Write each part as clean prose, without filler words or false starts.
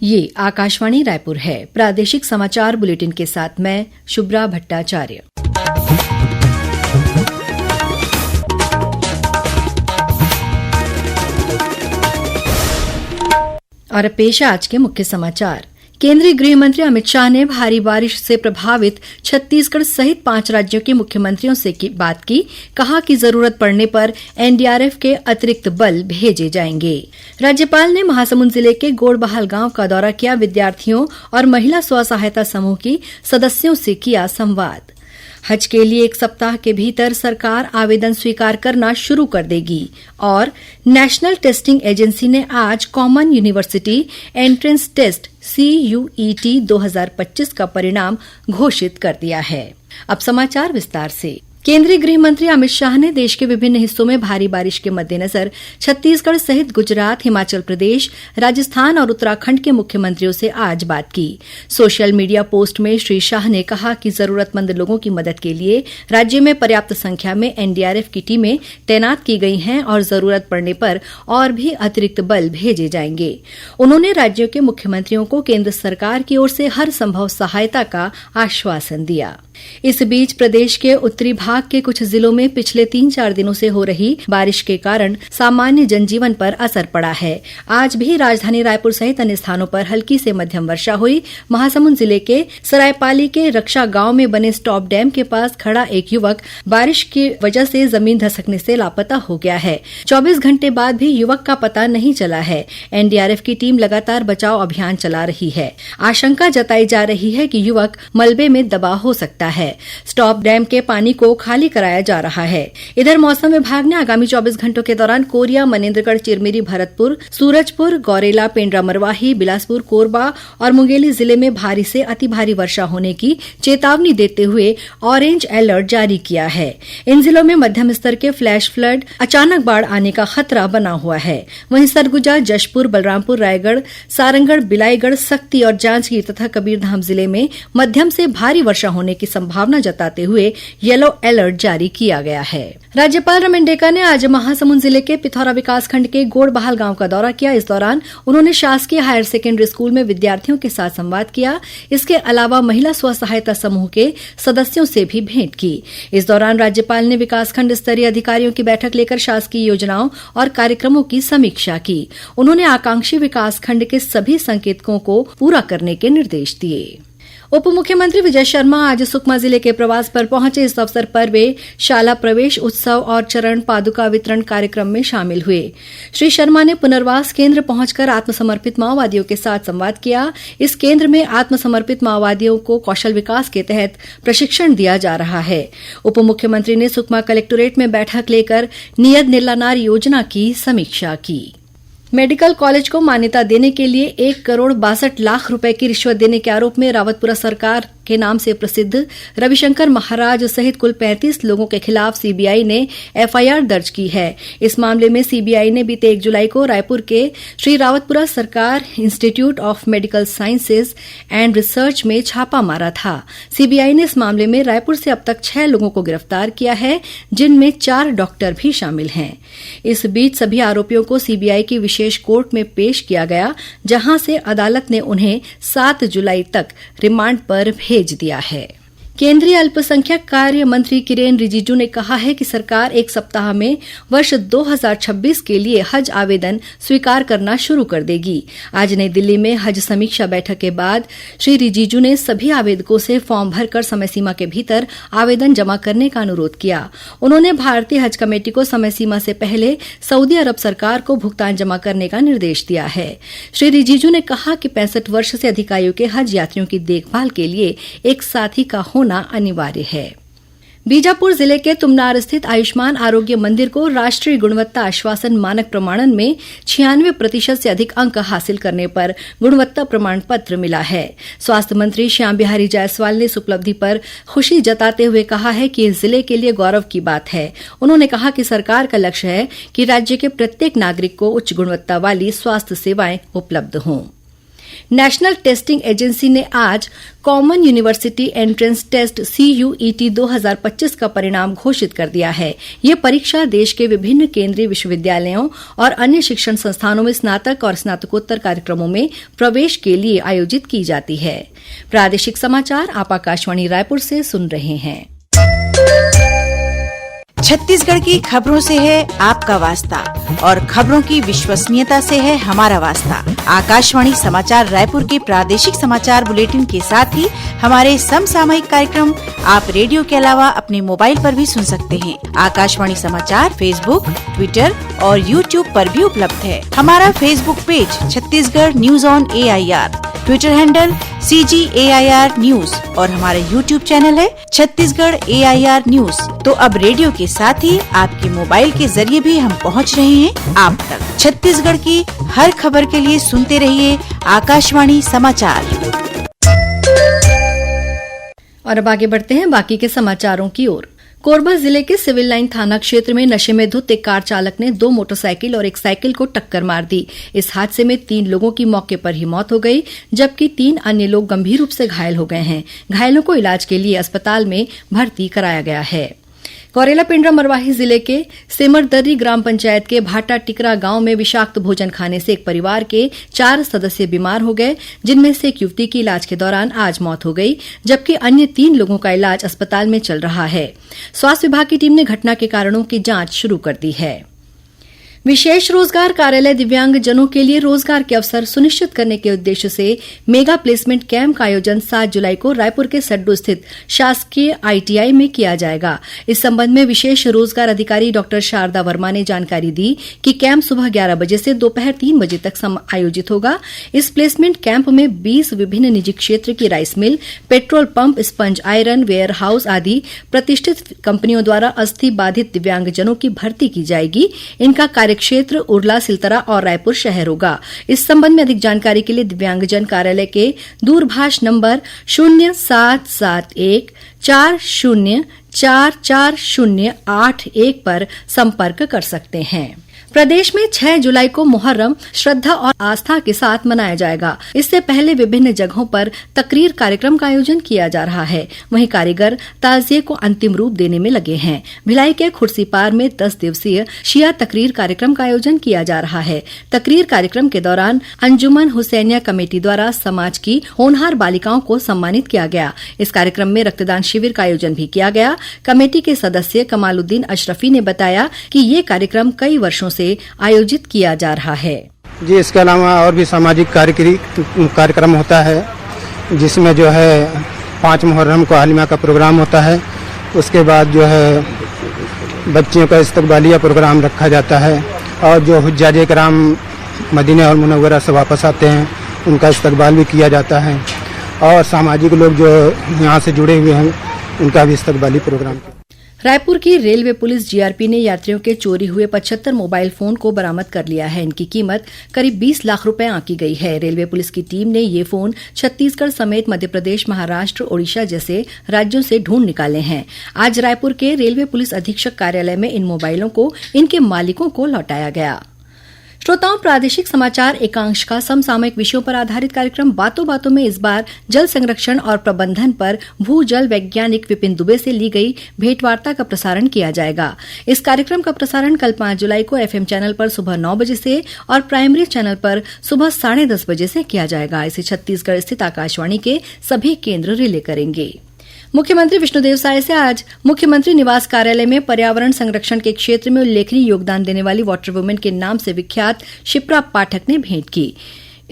ये आकाशवाणी रायपुर है। प्रादेशिक समाचार बुलेटिन के साथ मैं शुभ्रा भट्टाचार्य। और पेश आज के मुख्य समाचार। केंद्रीय गृह मंत्री अमित शाह ने भारी बारिश से प्रभावित छत्तीसगढ़ सहित 5 राज्यों के मुख्यमंत्रियों से बात की। कहा कि जरूरत पड़ने पर एनडीआरएफ के अतिरिक्त बल भेजे जाएंगे। राज्यपाल ने महासमुंद जिले के गोड़बहाल गांव का दौरा किया। विद्यार्थियों और महिला स्व सहायता समूह की सदस्यों से किया संवाद। हज के लिए 1 सप्ताह के भीतर सरकार आवेदन स्वीकार करना शुरू कर देगी। और नेशनल टेस्टिंग एजेंसी ने आज common university entrance test CUET 2025 का परिणाम घोषित कर दिया है। अब समाचार विस्तार से। केंद्रीय गृह मंत्री अमित शाह ने देश के विभिन्न हिस्सों में भारी बारिश के मद्देनजर छत्तीसगढ़ सहित गुजरात, हिमाचल प्रदेश, राजस्थान और उत्तराखंड के मुख्यमंत्रियों से आज बात की। सोशल मीडिया पोस्ट में श्री शाह ने कहा कि जरूरतमंद लोगों की मदद के लिए राज्य में पर्याप्त संख्या में एनडीआरएफ की टीमें तैनात की गई हैं और जरूरत पड़ने पर और भी अतिरिक्त बल भेजे जाएंगे। उन्होंने राज्यों के मुख्यमंत्रियों को केंद्र सरकार की ओर से हर संभव सहायता का आश्वासन दिया। इस बीच प्रदेश के उत्तरी भाग के कुछ जिलों में पिछले 3-4 दिनों से हो रही बारिश के कारण सामान्य जनजीवन पर असर पड़ा है। आज भी राजधानी रायपुर सहित अन्य स्थानों पर हल्की से मध्यम वर्षा हुई। महासमुंद जिले के सरायपाली के रक्षा गांव में बने स्टॉप डैम के पास खड़ा एक युवक बारिश की वजह से जमीन धसकने से लापता हो गया है। 24 घंटे बाद भी युवक का पता नहीं चला है। एनडीआरएफ की टीम लगातार बचाव अभियान चला रही है। आशंका जताई जा रही है कि युवक मलबे में दबा हो सकता है। स्टॉप डैम के पानी को खाली कराया जा रहा है। इधर मौसम विभाग ने आगामी 24 घंटों के दौरान कोरिया, मनेन्द्रगढ़, चिरमिरी, भरतपुर, सूरजपुर, गौरेला, पेंड्रा मरवाही, बिलासपुर, कोरबा और मुंगेली जिले में भारी से अति भारी वर्षा होने की चेतावनी देते हुए ऑरेंज अलर्ट जारी किया है। इन जिलों में मध्यम स्तर के फ्लैश फ्लड, अचानक बाढ़ आने का खतरा बना हुआ है। वहीं सरगुजा, जशपुर, बलरामपुर, रायगढ़, सारंगढ़, बिलाईगढ़, सक्ती और जांजगीर तथा कबीरधाम जिले में मध्यम से भारी वर्षा होने की संभावना जताते हुए येलो अलर्ट जारी किया गया है। राज्यपाल रमन डेका ने आज महासमुंद जिले के पिथौरा विकासखंड के गोड़बहाल गांव का दौरा किया। इस दौरान उन्होंने शासकीय हायर सेकेंडरी स्कूल में विद्यार्थियों के साथ संवाद किया। इसके अलावा महिला स्व सहायता समूह के सदस्यों से भी भेंट की। इस दौरान राज्यपाल ने विकासखंड स्तरीय अधिकारियों की बैठक लेकर शासकीय योजनाओं और कार्यक्रमों की समीक्षा की। उन्होंने आकांक्षी विकासखंड के सभी संकेतकों को पूरा करने के निर्देश दिए। उप मुख्यमंत्री विजय शर्मा आज सुकमा जिले के प्रवास पर पहुंचे। इस अवसर पर वे शाला प्रवेश उत्सव और चरण पादुका वितरण कार्यक्रम में शामिल हुए। श्री शर्मा ने पुनर्वास केंद्र पहुंचकर आत्मसमर्पित माओवादियों के साथ संवाद किया। इस केंद्र में आत्मसमर्पित माओवादियों को कौशल विकास के तहत प्रशिक्षण दिया जा रहा है। उप मुख्यमंत्री ने सुकमा कलेक्टोरेट में बैठक लेकर नियत निर्लानार योजना की समीक्षा की। मेडिकल कॉलेज को मान्यता देने के लिए 1,62,62,00,000 रुपए की रिश्वत देने के आरोप में रावतपुरा सरकार के नाम से प्रसिद्ध रविशंकर महाराज सहित कुल 35 लोगों के खिलाफ सीबीआई ने एफआईआर दर्ज की है। इस मामले में सीबीआई ने बीते 1 जुलाई को रायपुर के श्री रावतपुरा सरकार institute of medical sciences and research में छापा मारा था। सीबीआई ने इस मामले में रायपुर से अब तक 6 लोगों को गिरफ्तार किया है, जिनमें 4 डॉक्टर भी शामिल हैं। इस बीच सभी आरोपियों को सीबीआई की विशेष कोर्ट में पेश किया गया, जहां से अदालत ने उन्हें 7 जुलाई तक रिमांड पर भेज दिया है। केंद्रीय अल्पसंख्यक कार्य मंत्री किरेन रिजिजू ने कहा है कि सरकार 1 सप्ताह में वर्ष 2026 के लिए हज आवेदन स्वीकार करना शुरू कर देगी। आज नई दिल्ली में हज समीक्षा बैठक के बाद श्री रिजिजू ने सभी आवेदकों से फॉर्म भरकर समय सीमा के भीतर आवेदन जमा करने का अनुरोध किया। उन्होंने भारतीय हज कमेटी को समय सीमा से पहले सऊदी अरब सरकार को भुगतान जमा करने का निर्देश दिया है। श्री रिजिजू ने कहा कि 65 वर्ष से अधिक आयु के हज यात्रियों की देखभाल के लिए एक साथी का होना अनिवार्य है। बीजापुर जिले के तुमनार स्थित आयुष्मान आरोग्य मंदिर को राष्ट्रीय गुणवत्ता आश्वासन मानक प्रमाणन में 96% से अधिक अंक हासिल करने पर गुणवत्ता प्रमाण पत्र मिला है। स्वास्थ्य मंत्री श्याम बिहारी जायसवाल ने इस उपलब्धि पर खुशी जताते हुए कहा है कि इस जिले के लिए गौरव की बात है। उन्होंने कहा कि सरकार का लक्ष्य है कि राज्य के प्रत्येक नागरिक को उच्च गुणवत्ता वाली स्वास्थ्य सेवाएं उपलब्ध हों। नेशनल टेस्टिंग एजेंसी ने आज common university entrance test CUET 2025 का परिणाम घोषित कर दिया है। यह परीक्षा देश के विभिन्न केंद्रीय विश्वविद्यालयों और अन्य शिक्षण संस्थानों में स्नातक और स्नातकोत्तर कार्यक्रमों में प्रवेश के लिए आयोजित की जाती है। प्रादेशिक समाचार आप आकाशवाणी रायपुर से सुन रहे हैं। छत्तीसगढ़ की खबरों से है आपका वास्ता और खबरों की विश्वसनीयता से है हमारा वास्ता। आकाशवाणी समाचार रायपुर के प्रादेशिक समाचार बुलेटिन के साथ ही हमारे समसामयिक कार्यक्रम आप रेडियो के अलावा अपने मोबाइल पर भी सुन सकते हैं। आकाशवाणी समाचार फेसबुक, ट्विटर और यूट्यूब पर भी उपलब्ध है। हमारा Facebook page Chhattisgarh news on AIR, Twitter handle CGAIR news और हमारा यूट्यूब चैनल है छत्तीसगढ़ AIR न्यूज। तो अब रेडियो के साथ ही आपके मोबाइल के जरिए भी हम पहुंच रहे हैं आप तक। छत्तीसगढ़ की हर खबर के लिए सुनते रहिए आकाशवाणी समाचार। और अब आगे बढ़ते हैं बाकी के समाचारों की ओर। कोरबा जिले के सिविल लाइन थाना क्षेत्र में नशे में धुत एक कार चालक ने 2 मोटरसाइकिल और एक साइकिल को टक्कर मार दी। इस हादसे में 3 लोगों की मौके पर ही मौत हो गई, जबकि 3 अन्य लोग गंभीर रूप से घायल हो गए हैं। घायलों को इलाज के लिए अस्पताल में भर्ती कराया गया है। कौरेला पेंड्रा मरवाही जिले के सिमरदर्री ग्राम पंचायत के भाटा टिकरा गांव में विषाक्त भोजन खाने से एक परिवार के 4 सदस्य बीमार हो गए, जिनमें से एक युवती की इलाज के दौरान आज मौत हो गई, जबकि अन्य 3 लोगों का इलाज अस्पताल में चल रहा है। स्वास्थ्य विभाग की टीम ने घटना के कारणों की जांच शुरू कर दी है। विशेष रोजगार कार्यालय दिव्यांगजनों के लिए रोजगार के अवसर सुनिश्चित करने के उद्देश्य से मेगा प्लेसमेंट कैंप का आयोजन 7 जुलाई को रायपुर के सड्डू स्थित शासकीय ITI में किया जाएगा। इस संबंध में विशेष रोजगार अधिकारी डॉ शारदा वर्मा ने जानकारी दी कि कैंप सुबह 11 बजे से दोपहर 3 बजे तक आयोजित होगा। इस प्लेसमेंट कैंप में 20 विभिन्न निजी क्षेत्र की rice mill, petrol pump, sponge iron, warehouse आदि प्रतिष्ठित कंपनियों द्वारा अस्थि बाधित दिव्यांगजनों की भर्ती की जाएगी। इनका क्षेत्र उरला, सिलतरा और रायपुर शहर होगा। इस संबंध में अधिक जानकारी के लिए दिव्यांगजन कार्यालय के दूरभाष नंबर 0771 40 44081 पर संपर्क कर सकते हैं। प्रदेश में 6 जुलाई को मुहर्रम श्रद्धा और आस्था के साथ मनाया जाएगा। इससे पहले विभिन्न जगहों पर तकरीर कार्यक्रम का आयोजन किया जा रहा है। वहीं कारीगर ताजिए को अंतिम रूप देने में लगे हैं। भिलाई के खुर्सीपार में 10 दिवसीय शिया तकरीर कार्यक्रम का आयोजन किया जा रहा है। तकरीर कार्यक्रम के दौरान अंजुमन हुसैनिया कमेटी द्वारा समाज की होनहार बालिकाओं को सम्मानित किया गया। इस कार्यक्रम में रक्तदान शिविर का आयोजन भी किया गया। कमेटी के सदस्य कमालुद्दीन अशरफी ने बताया कि ये कार्यक्रम कई वर्षों से आयोजित किया जा रहा है। जी, इसके अलावा और भी सामाजिक कार्यक्रम होता है, जिसमें जो है 5 मुहर्रम को आलिमा का प्रोग्राम होता है। उसके बाद जो है बच्चियों का इस्तकबालिया प्रोग्राम रखा जाता है और जो हुज्जाज किराम मदीना और मुनव्वरा से वापस आते हैं उनका इस्तकबाल भी किया जाता है और सामाजिक लोग जो यहाँ से जुड़े हुए हैं उनका भी इस्तकबाली प्रोग्राम। रायपुर की रेलवे पुलिस GRP ने यात्रियों के चोरी हुए 75 मोबाइल फोन को बरामद कर लिया है। इनकी कीमत करीब 20 लाख रुपए आंकी गई है। रेलवे पुलिस की टीम ने ये फोन छत्तीसगढ़ समेत मध्य प्रदेश, महाराष्ट्र, ओडिशा जैसे राज्यों से ढूंढ निकाले हैं। आज रायपुर के रेलवे पुलिस अधीक्षक कार्यालय में इन मोबाइलों को इनके मालिकों को लौटाया गया। श्रोताओं, प्रादेशिक समाचार एकांश का समसामयिक विषयों पर आधारित कार्यक्रम बातों बातों में इस बार जल संरक्षण और प्रबंधन पर भूजल वैज्ञानिक विपिन दुबे से ली गई भेंटवार्ता का प्रसारण किया जाएगा। इस कार्यक्रम का प्रसारण कल 5 जुलाई को FM चैनल पर सुबह 9 बजे से और प्राइमरी चैनल पर सुबह 10:30 बजे से किया जाएगा। इसे छत्तीसगढ़ स्थित आकाशवाणी के सभी केंद्र रिले करेंगे। मुख्यमंत्री विष्णुदेव साय से आज मुख्यमंत्री निवास कार्यालय में पर्यावरण संरक्षण के क्षेत्र में उल्लेखनीय योगदान देने वाली वाटर वुमेन के नाम से विख्यात शिप्रा पाठक ने भेंट की।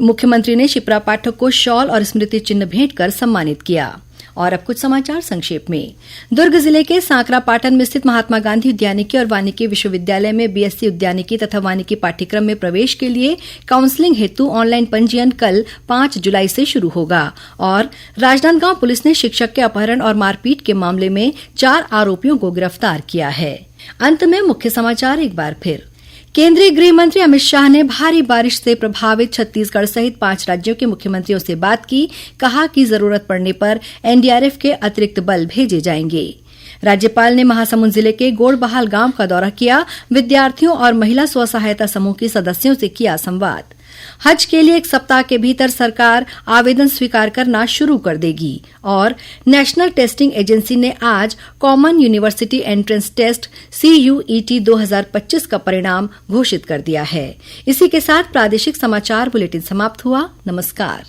मुख्यमंत्री ने शिप्रा पाठक को शॉल और स्मृति चिन्ह भेंट कर सम्मानित किया। और अब कुछ समाचार संक्षेप में। दुर्ग जिले के सांकरापाटन में स्थित महात्मा गांधी उद्यानिकी और वानिकी विश्वविद्यालय में BSc उद्यानिकी तथा वानिकी पाठ्यक्रम में प्रवेश के लिए काउंसलिंग हेतु ऑनलाइन पंजीयन कल 5 जुलाई से शुरू होगा। और राजनांदगांव पुलिस ने शिक्षक के अपहरण और मारपीट के मामले में 4 आरोपियों को गिरफ्तार किया है। अंत में मुख्य समाचार एक बार फिर। केंद्रीय गृह मंत्री अमित शाह ने भारी बारिश से प्रभावित छत्तीसगढ़ सहित 5 राज्यों के मुख्यमंत्रियों से बात की। कहा कि जरूरत पड़ने पर NDRF के अतिरिक्त बल भेजे जाएंगे। राज्यपाल ने महासमुंद जिले के गोड़बहाल गांव का दौरा किया। विद्यार्थियों और महिला स्व सहायता समूह के सदस्यों से किया संवाद। हज के लिए 1 सप्ताह के भीतर सरकार आवेदन स्वीकार करना शुरू कर देगी। और नेशनल टेस्टिंग एजेंसी ने आज common university entrance test CUET 2025 का परिणाम घोषित कर दिया है। इसी के साथ प्रादेशिक समाचार बुलेटिन समाप्त हुआ। नमस्कार।